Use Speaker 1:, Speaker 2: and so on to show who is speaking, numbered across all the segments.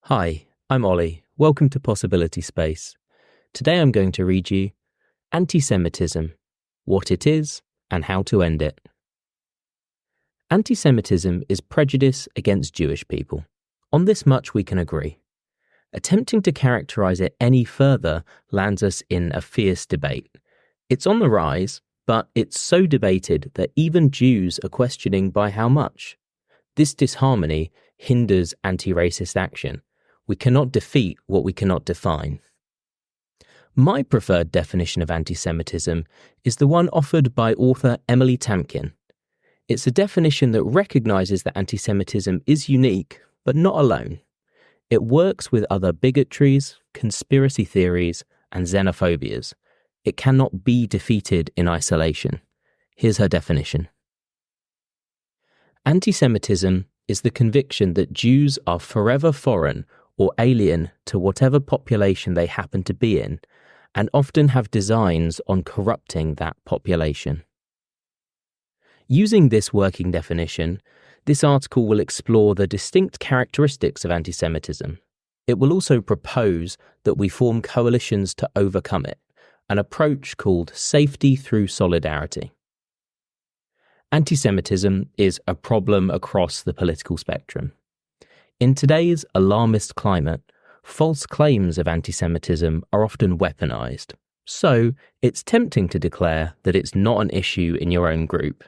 Speaker 1: Hi, I'm Ollie. Welcome to Possibility Space. Today I'm going to read you Antisemitism, What It Is and How to End It. Antisemitism is prejudice against Jewish people. On this much we can agree. Attempting to characterize it any further lands us in a fierce debate. It's on the rise, but it's so debated that even Jews are questioning by how much. This disharmony hinders anti-racist action. We cannot defeat what we cannot define. My preferred definition of anti-Semitism is the one offered by author Emily Tamkin. It's a definition that recognizes that anti-Semitism is unique, but not alone. It works with other bigotries, conspiracy theories, and xenophobias. It cannot be defeated in isolation. Here's her definition. Anti-Semitism is the conviction that Jews are forever foreign or alien to whatever population they happen to be in, and often have designs on corrupting that population. Using this working definition, this article will explore the distinct characteristics of anti-Semitism. It will also propose that we form coalitions to overcome it, an approach called safety through solidarity. Anti-Semitism is a problem across the political spectrum. In today's alarmist climate, false claims of anti-Semitism are often weaponized. So, it's tempting to declare that it's not an issue in your own group.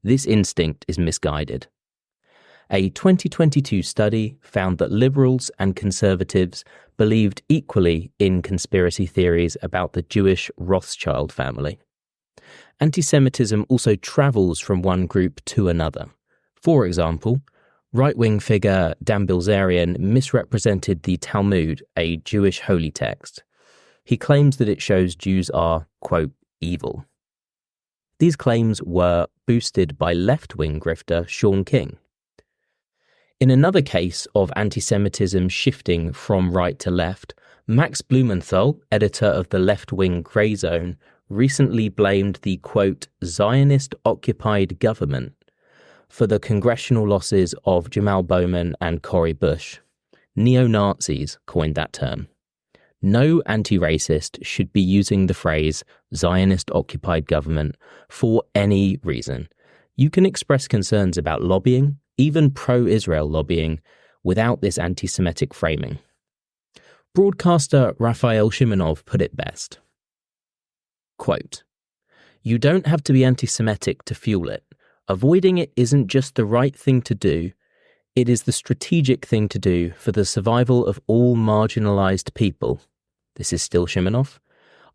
Speaker 1: This instinct is misguided. A 2022 study found that liberals and conservatives believed equally in conspiracy theories about the Jewish Rothschild family. Anti-Semitism also travels from one group to another. For example, right-wing figure Dan Bilzerian misrepresented the Talmud, a Jewish holy text. He claims that it shows Jews are, quote, evil. These claims were boosted by left-wing grifter Sean King. In another case of anti-Semitism shifting from right to left, Max Blumenthal, editor of the left-wing Grey Zone, recently blamed the, quote, Zionist-occupied government for the congressional losses of Jamal Bowman and Cori Bush. Neo-Nazis coined that term. No anti-racist should be using the phrase Zionist-occupied government for any reason. You can express concerns about lobbying, even pro-Israel lobbying, without this anti-Semitic framing. Broadcaster Raphael Shimonov put it best. Quote, "You don't have to be anti-Semitic to fuel it. Avoiding it isn't just the right thing to do, it is the strategic thing to do for the survival of all marginalized people." This is still Shimonov.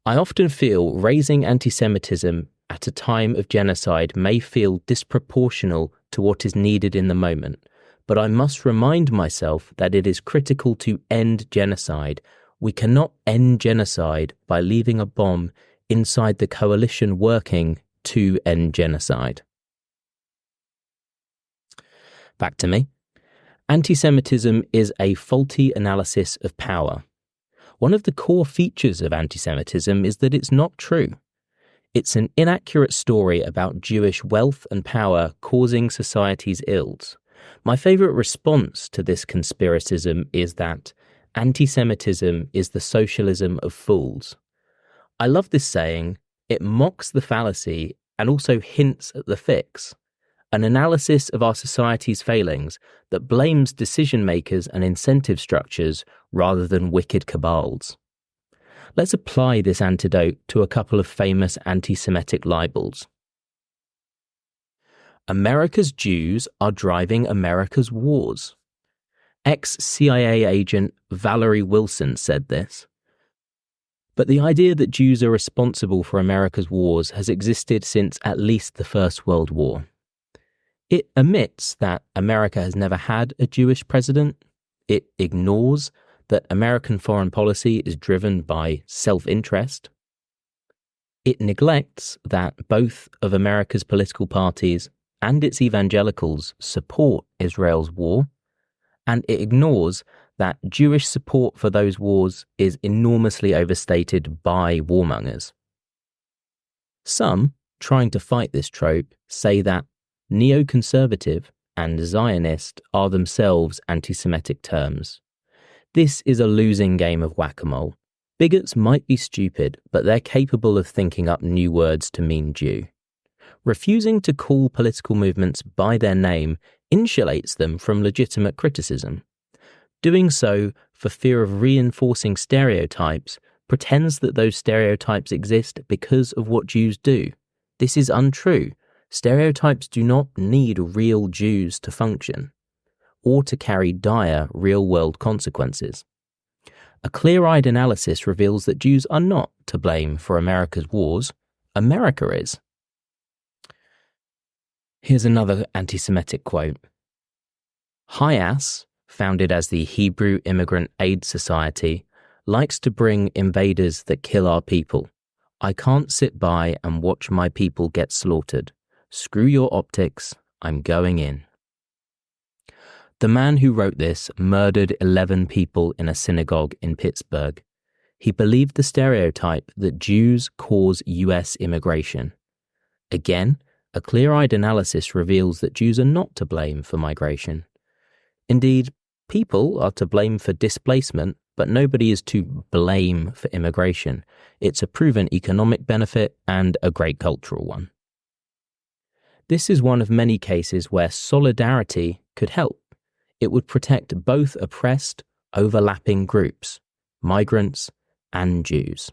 Speaker 1: "I often feel raising anti-Semitism at a time of genocide may feel disproportional to what is needed in the moment, but I must remind myself that it is critical to end genocide. We cannot end genocide by leaving a bomb inside the coalition working to end genocide." Back to me. Anti-Semitism is a faulty analysis of power. One of the core features of anti-Semitism is that it's not true. It's an inaccurate story about Jewish wealth and power causing society's ills. My favourite response to this conspiracism is that anti-Semitism is the socialism of fools. I love this saying. It mocks the fallacy and also hints at the fix. An analysis of our society's failings that blames decision makers and incentive structures rather than wicked cabals. Let's apply this antidote to a couple of famous anti-Semitic libels. America's Jews are driving America's wars. Ex-CIA agent Valerie Wilson said this. But the idea that Jews are responsible for America's wars has existed since at least the First World War. It admits that America has never had a Jewish president. It ignores that American foreign policy is driven by self-interest. It neglects that both of America's political parties and its evangelicals support Israel's war, and it ignores that Jewish support for those wars is enormously overstated by warmongers. Some, trying to fight this trope, say that neoconservative and Zionist are themselves anti-Semitic terms. This is a losing game of whack-a-mole. Bigots might be stupid, but they're capable of thinking up new words to mean Jew. Refusing to call political movements by their name insulates them from legitimate criticism. Doing so for fear of reinforcing stereotypes pretends that those stereotypes exist because of what Jews do. This is untrue. Stereotypes do not need real Jews to function, or to carry dire real-world consequences. A clear-eyed analysis reveals that Jews are not to blame for America's wars. America is. Here's another anti-Semitic quote. HIAS, founded as the Hebrew Immigrant Aid Society, likes to bring invaders that kill our people. I can't sit by and watch my people get slaughtered. Screw your optics, I'm going in. The man who wrote this murdered 11 people in a synagogue in Pittsburgh. He believed the stereotype that Jews cause US immigration. Again, a clear-eyed analysis reveals that Jews are not to blame for migration. Indeed, people are to blame for displacement, but nobody is to blame for immigration. It's a proven economic benefit and a great cultural one. This is one of many cases where solidarity could help. It would protect both oppressed, overlapping groups, migrants and Jews.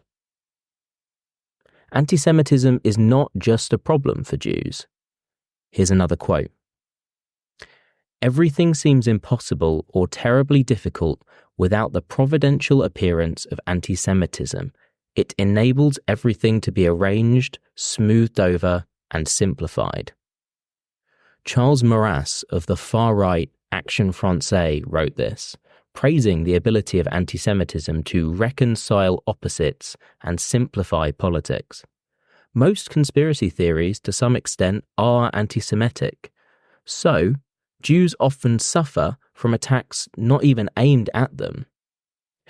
Speaker 1: Antisemitism is not just a problem for Jews. Here's another quote. Everything seems impossible or terribly difficult without the providential appearance of antisemitism. It enables everything to be arranged, smoothed over, and simplified. Charles Maurras of the far-right Action Française wrote this, praising the ability of antisemitism to reconcile opposites and simplify politics. Most conspiracy theories, to some extent, are anti-Semitic. So, Jews often suffer from attacks not even aimed at them.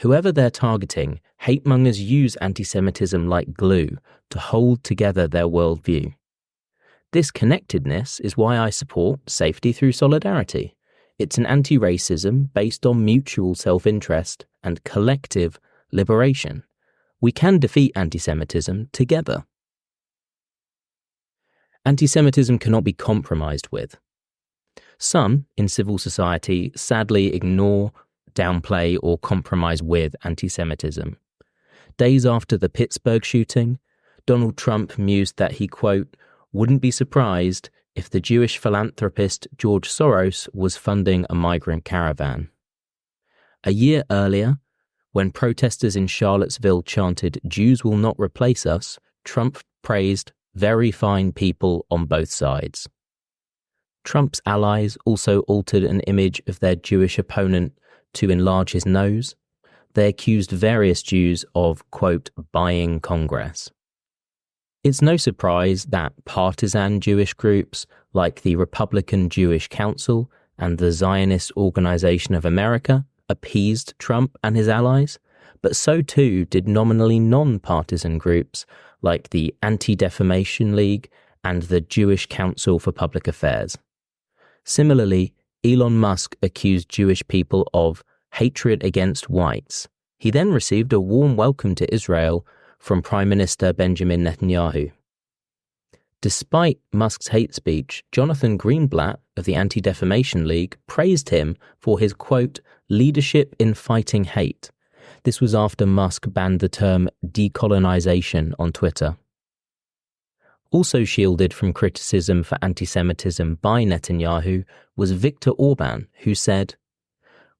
Speaker 1: Whoever they're targeting, hate-mongers use anti-Semitism like glue to hold together their worldview. This connectedness is why I support safety through solidarity. It's an anti-racism based on mutual self-interest and collective liberation. We can defeat anti-Semitism together. Anti-Semitism cannot be compromised with. Some in civil society sadly ignore, downplay, or compromise with anti-Semitism. Days after the Pittsburgh shooting, Donald Trump mused that he, quote, wouldn't be surprised if the Jewish philanthropist George Soros was funding a migrant caravan. A year earlier, when protesters in Charlottesville chanted, Jews will not replace us, Trump praised very fine people on both sides. Trump's allies also altered an image of their Jewish opponent to enlarge his nose. They accused various Jews of, quote, buying Congress. It's no surprise that partisan Jewish groups like the Republican Jewish Council and the Zionist Organization of America appeased Trump and his allies, but so too did nominally non-partisan groups like the Anti-Defamation League and the Jewish Council for Public Affairs. Similarly, Elon Musk accused Jewish people of hatred against whites. He then received a warm welcome to Israel from Prime Minister Benjamin Netanyahu. Despite Musk's hate speech, Jonathan Greenblatt of the Anti-Defamation League praised him for his, quote, leadership in fighting hate. This was after Musk banned the term decolonization on Twitter. Also shielded from criticism for anti-Semitism by Netanyahu was Viktor Orban, who said,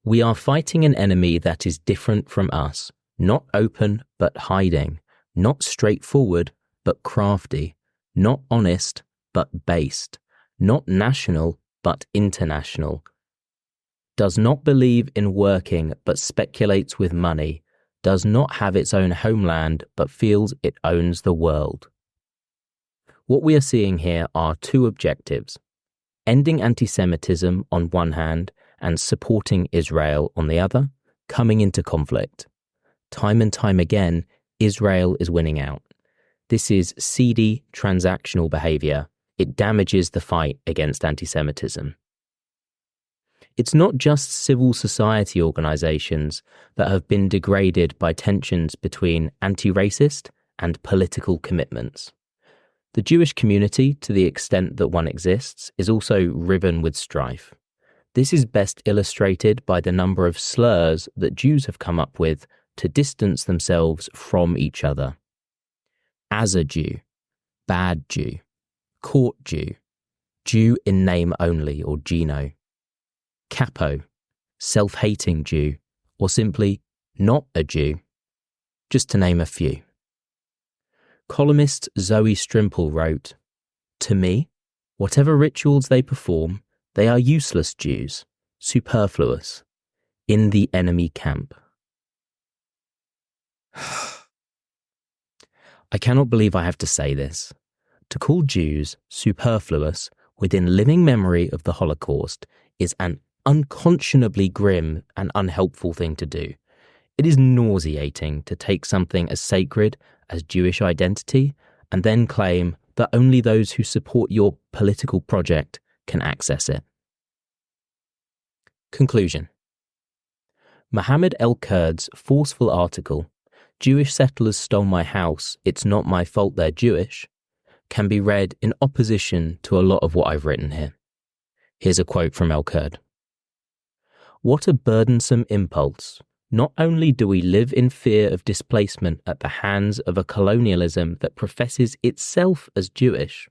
Speaker 1: we are fighting an enemy that is different from us, not open but hiding, not straightforward but crafty, not honest but based, not national but international, does not believe in working but speculates with money, does not have its own homeland but feels it owns the world. What we are seeing here are two objectives: ending anti-Semitism on one hand and supporting Israel on the other, coming into conflict. Time and time again, Israel is winning out. This is seedy, transactional behavior. It damages the fight against anti-Semitism. It's not just civil society organizations that have been degraded by tensions between anti-racist and political commitments. The Jewish community, to the extent that one exists, is also riven with strife. This is best illustrated by the number of slurs that Jews have come up with to distance themselves from each other. As a Jew, bad Jew, court Jew, Jew in name only or Geno, capo, self-hating Jew, or simply not a Jew, just to name a few. Columnist Zoe Strimple wrote, "To me, whatever rituals they perform, they are useless Jews, superfluous, in the enemy camp." I cannot believe I have to say this. To call Jews superfluous within living memory of the Holocaust is an unconscionably grim and unhelpful thing to do. It is nauseating to take something as sacred as Jewish identity and then claim that only those who support your political project can access it. Conclusion. Mohammed El-Kurd's forceful article, "Jewish settlers stole my house, it's not my fault they're Jewish," can be read in opposition to a lot of what I've written here. Here's a quote from El-Kurd. "What a burdensome impulse. Not only do we live in fear of displacement at the hands of a colonialism that professes itself as Jewish,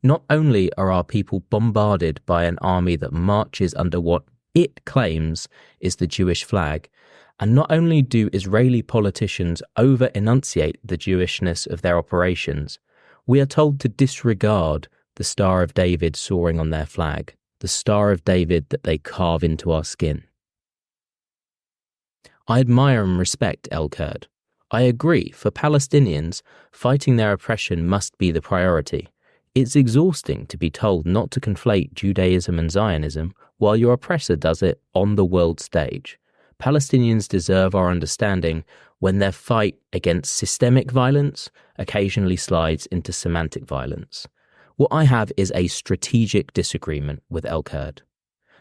Speaker 1: not only are our people bombarded by an army that marches under what it claims is the Jewish flag, and not only do Israeli politicians over-enunciate the Jewishness of their operations, we are told to disregard the Star of David soaring on their flag, the Star of David that they carve into our skin." I admire and respect El-Kurd. I agree, for Palestinians, fighting their oppression must be the priority. It's exhausting to be told not to conflate Judaism and Zionism while your oppressor does it on the world stage. Palestinians deserve our understanding when their fight against systemic violence occasionally slides into semantic violence. What I have is a strategic disagreement with El-Kurd.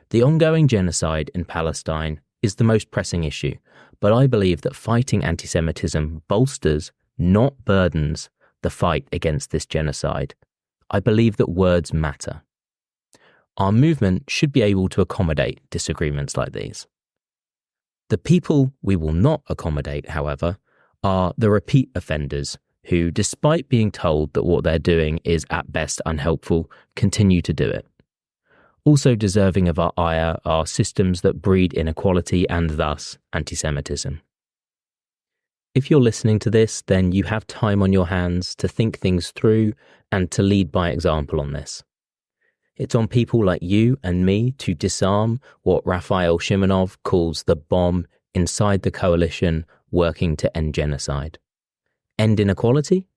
Speaker 1: The ongoing genocide in Palestine is the most pressing issue, but I believe that fighting antisemitism bolsters, not burdens, the fight against this genocide. I believe that words matter. Our movement should be able to accommodate disagreements like these. The people we will not accommodate, however, are the repeat offenders who, despite being told that what they're doing is at best unhelpful, continue to do it. Also deserving of our ire are systems that breed inequality and thus antisemitism. If you're listening to this, then you have time on your hands to think things through and to lead by example on this. It's on people like you and me to disarm what Raphael Shimonov calls the bomb inside the coalition working to end genocide. End inequality,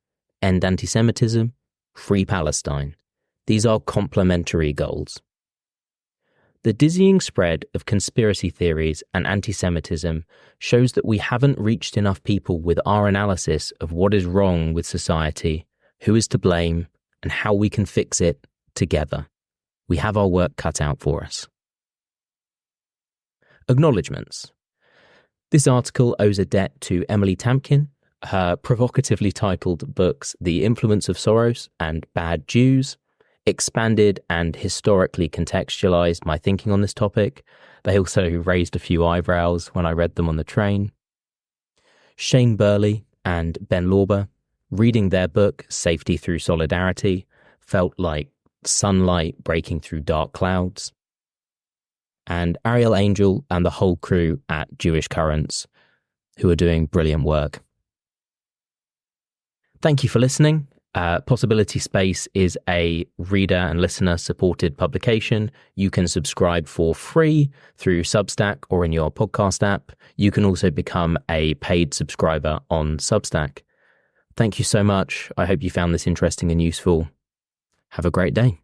Speaker 1: end antisemitism, free Palestine. These are complementary goals. The dizzying spread of conspiracy theories and anti-Semitism shows that we haven't reached enough people with our analysis of what is wrong with society, who is to blame, and how we can fix it together. We have our work cut out for us. Acknowledgements. This article owes a debt to Emily Tamkin. Her provocatively titled books The Influence of Soros and Bad Jews expanded and historically contextualized my thinking on this topic. They also raised a few eyebrows when I read them on the train. Shane Burley and Ben Lorber, reading their book Safety Through Solidarity, felt like sunlight breaking through dark clouds. And Ariel Angel and the whole crew at Jewish Currents, who are doing brilliant work. Thank you for listening. Possibility Space is a reader and listener supported publication. You can subscribe for free through Substack or in your podcast app. You can also become a paid subscriber on Substack. Thank you so much. I hope you found this interesting and useful. Have a great day.